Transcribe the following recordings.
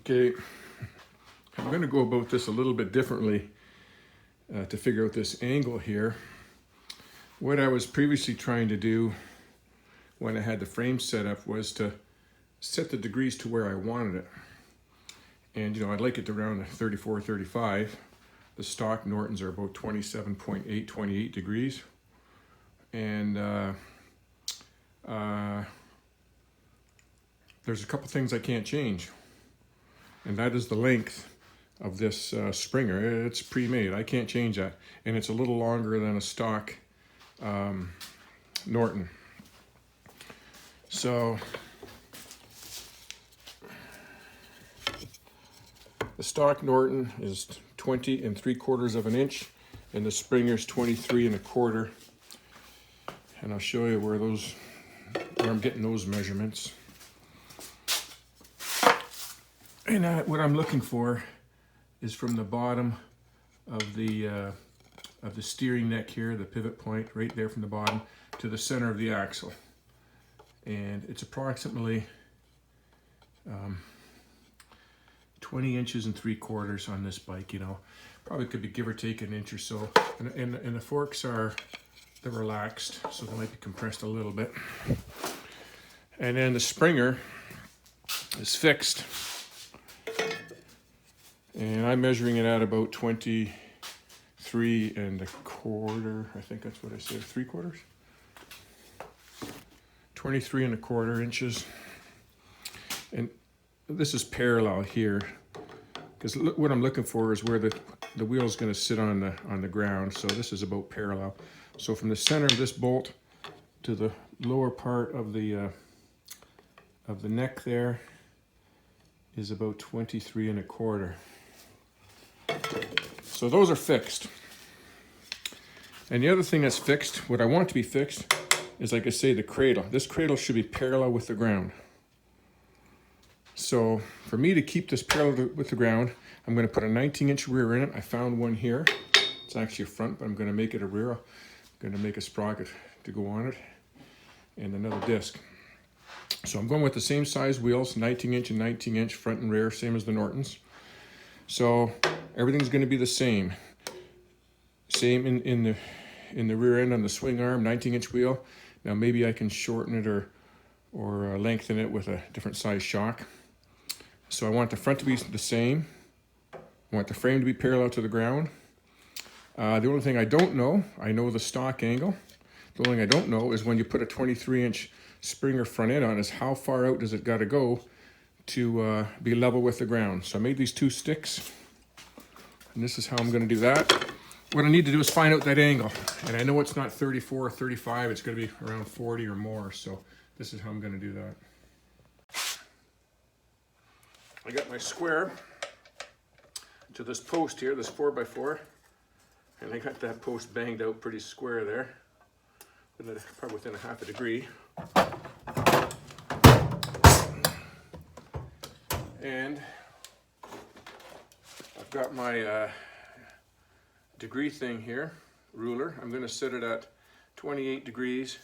Okay, I'm going to go about this a little bit differently to figure out this angle here. What I was previously trying to do when I had the frame set up was to set the degrees to where I wanted it. And I'd like it to around 34, 35. The stock Nortons are about 27.8, 28 degrees. And there's a couple things I can't change. And that is the length of this springer. It's pre-made, I can't change that. And it's a little longer than a stock Norton. So the stock Norton is 20 3/4 of an inch, and the springer's 23 1/4. And I'll show you where I'm getting those measurements. And what I'm looking for is from the bottom of the steering neck here, the pivot point right there from the bottom to the center of the axle. And it's approximately 20 inches and 3/4 on this bike. Probably could be give or take an inch or so. And the forks they're relaxed, so they might be compressed a little bit. And then the springer is fixed. And I'm measuring it at about 23 1/4. I think that's what I said, 3/4? 23 1/4 inches. And this is parallel here, because what I'm looking for is where the wheel is going to sit on the ground. So this is about parallel. So from the center of this bolt to the lower part of the neck there is about 23 1/4. So those are fixed. And the other thing that's fixed, what I want to be fixed, is, like I say, the cradle. This cradle should be parallel with the ground. So for me to keep this parallel with the ground, I'm going to put a 19-inch rear in it. I found one here. It's actually a front, but I'm going to make it a rear. I'm going to make a sprocket to go on it and another disc. So I'm going with the same size wheels, 19-inch and 19-inch front and rear, same as the Nortons. So everything's going to be the same. Same in the rear end on the swing arm, 19-inch wheel. Now maybe I can shorten it or lengthen it with a different size shock. So I want the front to be the same. I want the frame to be parallel to the ground. The only thing I don't know, I know the stock angle. The only thing I don't know is when you put a 23-inch Springer front end on, is how far out does it got to go to be level with the ground. So I made these two sticks, and this is how I'm going to do that. What I need to do is find out that angle, and I know it's not 34 or 35, it's going to be around 40 or more, so this is how I'm going to do that. I got my square to this post here, this 4x4, and I got that post banged out pretty square there, probably within a half a degree. And I've got my degree thing here, ruler. I'm going to set it at 28 degrees.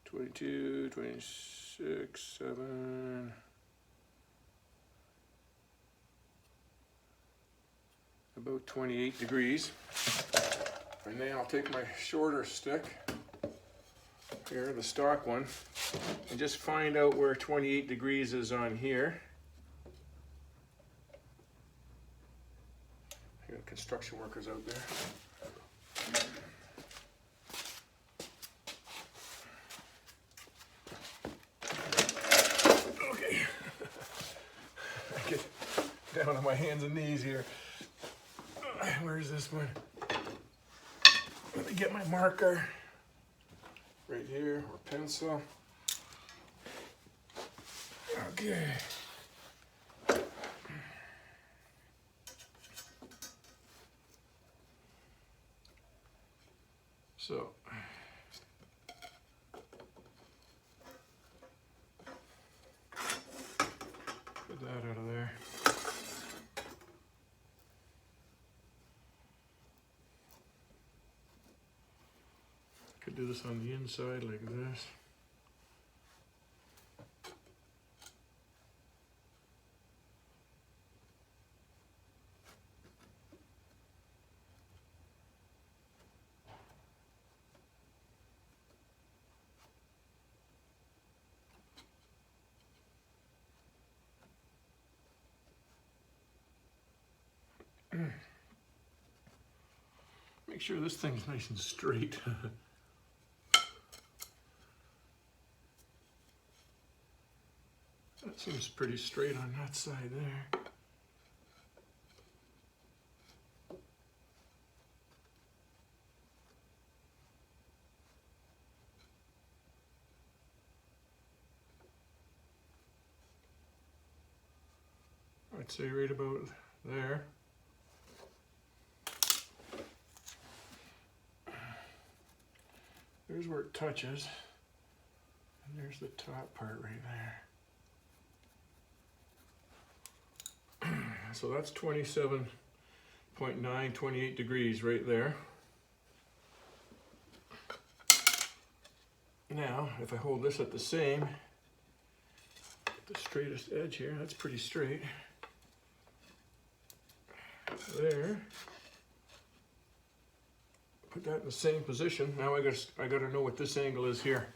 (22, 26, 7). About 28 degrees. And then I'll take my shorter stick here, the stock one, and just find out where 28 degrees is on here. I got construction workers out there. Okay. I get down on my hands and knees here. Where's this one? Let me get my marker. Right here, or pencil. Okay. So, put that out of there. Could do this on the inside like this. make sure this thing's nice and straight. That seems pretty straight on that side there. I'd say right about there. There's where it touches, and there's the top part right there. So that's 27.9, 28 degrees right there. Now, if I hold this at the same, the straightest edge here, that's pretty straight. There. Put that in the same position. Now I got to know what this angle is here.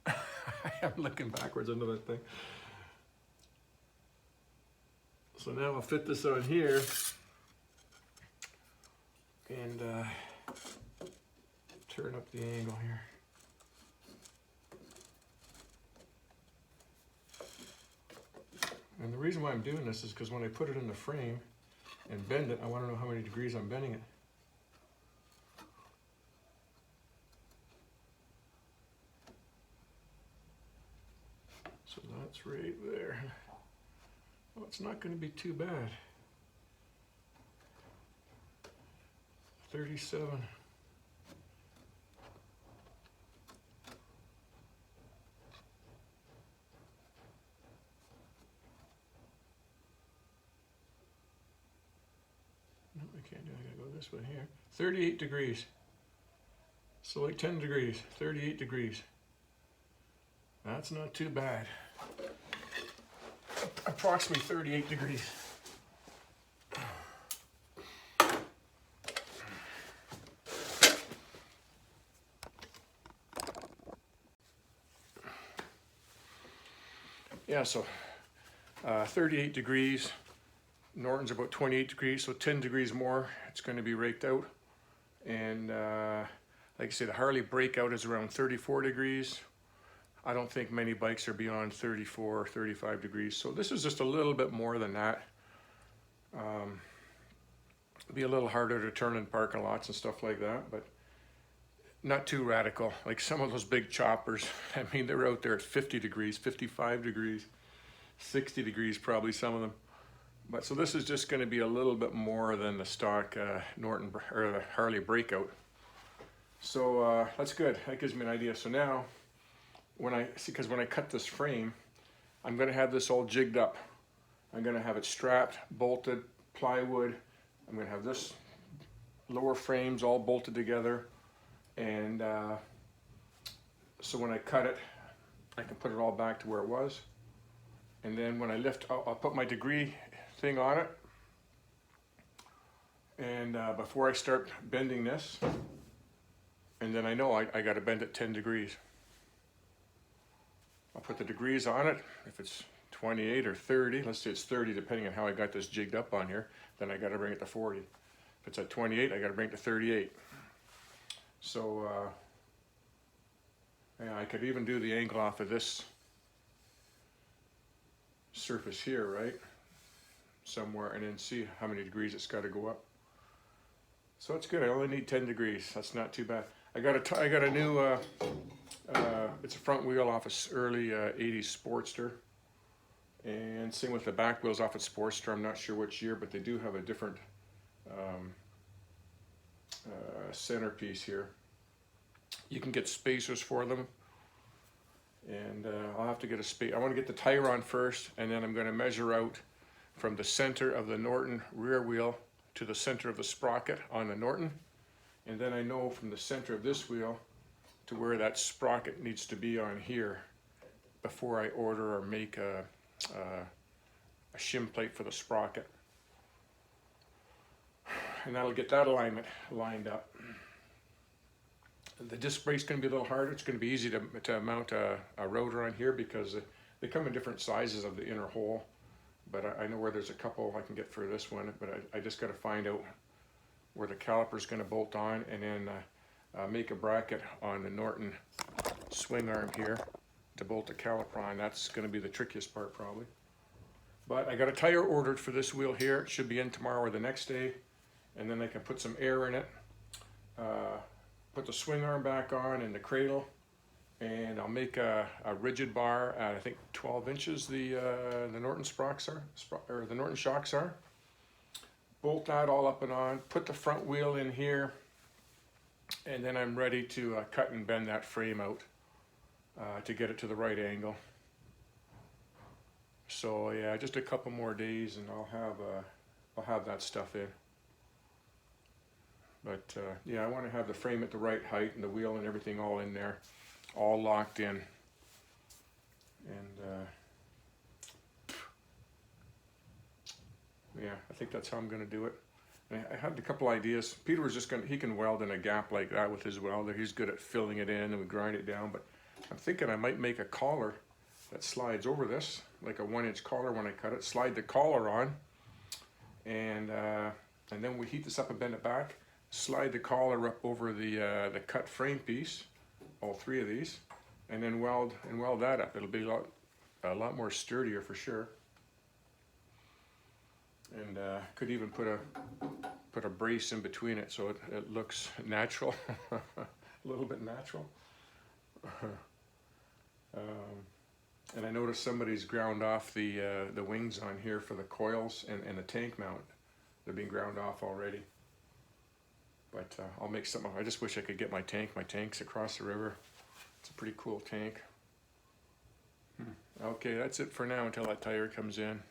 I'm looking backwards into that thing. So now I'll fit this on here and turn up the angle here. And the reason why I'm doing this is because when I put it in the frame and bend it, I want to know how many degrees I'm bending it. So that's right there. Well, it's not going to be too bad. 37. No, I can't do it. I gotta go this way here. 38 degrees. So like 10 degrees, 38 degrees. That's not too bad. Approximately 38 degrees. Yeah, so 38 degrees. Norton's about 28 degrees, so 10 degrees more, it's going to be raked out. And like I say, the Harley breakout is around 34 degrees. I don't think many bikes are beyond 34 or 35 degrees. So this is just a little bit more than that. It'll be a little harder to turn in parking lots and stuff like that, but not too radical. Like some of those big choppers, I mean, they're out there at 50 degrees, 55 degrees, 60 degrees probably, some of them. But so this is just going to be a little bit more than the stock Norton or the Harley breakout. So that's good. That gives me an idea. So now, when I cut this frame, I'm going to have this all jigged up. I'm going to have it strapped, bolted, plywood. I'm going to have this lower frames all bolted together, and so when I cut it, I can put it all back to where it was. And then when I lift, I'll put my degree thing on it, and before I start bending this, and then I know I got to bend it 10 degrees. I'll put the degrees on it. If it's 28 or 30, let's say it's 30 depending on how I got this jigged up on here, then I got to bring it to 40. If it's at 28, I got to bring it to 38. So yeah, I could even do the angle off of this surface here, right? Somewhere, and then see how many degrees it's got to go up. So it's good. I only need 10 degrees. That's not too bad. I got a new it's a front wheel off a early 80s Sportster, and same with the back wheels off a Sportster. I'm not sure which year, but they do have a different centerpiece here. You can get spacers for them, and I'll have to get a space. I want to get the tire on first, and then I'm going to measure out from the center of the Norton rear wheel to the center of the sprocket on the Norton, and then I know from the center of this wheel to where that sprocket needs to be on here before I order or make a shim plate for the sprocket. And that'll get that alignment lined up. The disc brake's going to be a little harder. It's going to be easy to mount a rotor on here because they come in different sizes of the inner hole. But I know where there's a couple I can get for this one, but I just got to find out, where the caliper is going to bolt on, and then make a bracket on the Norton swing arm here to bolt the caliper on. That's going to be the trickiest part probably. But I got a tire ordered for this wheel here. It should be in tomorrow or the next day, and then I can put some air in it, put the swing arm back on and the cradle, and I'll make a rigid bar at I think 12 inches the Norton sprockets are, or the Norton shocks are. Bolt that all up and on, put the front wheel in here, and then I'm ready to cut and bend that frame out to get it to the right angle. So yeah, just a couple more days and I'll have that stuff in. But yeah, I want to have the frame at the right height and the wheel and everything all in there, all locked in. And yeah, I think that's how I'm going to do it. And I had a couple ideas. Peter was just he can weld in a gap like that with his welder. He's good at filling it in and we grind it down. But I'm thinking I might make a collar that slides over this, like a 1-inch collar when I cut it. Slide the collar on, and then we heat this up and bend it back. Slide the collar up over the cut frame piece, all 3 of these, and then weld that up. It'll be a lot more sturdier for sure. And could even put a brace in between it so it looks natural, a little bit natural. And I noticed somebody's ground off the wings on here for the coils and the tank mount. They're being ground off already. But I'll make something. I just wish I could get my tank. My tank's across the river. It's a pretty cool tank. Okay, that's it for now until that tire comes in.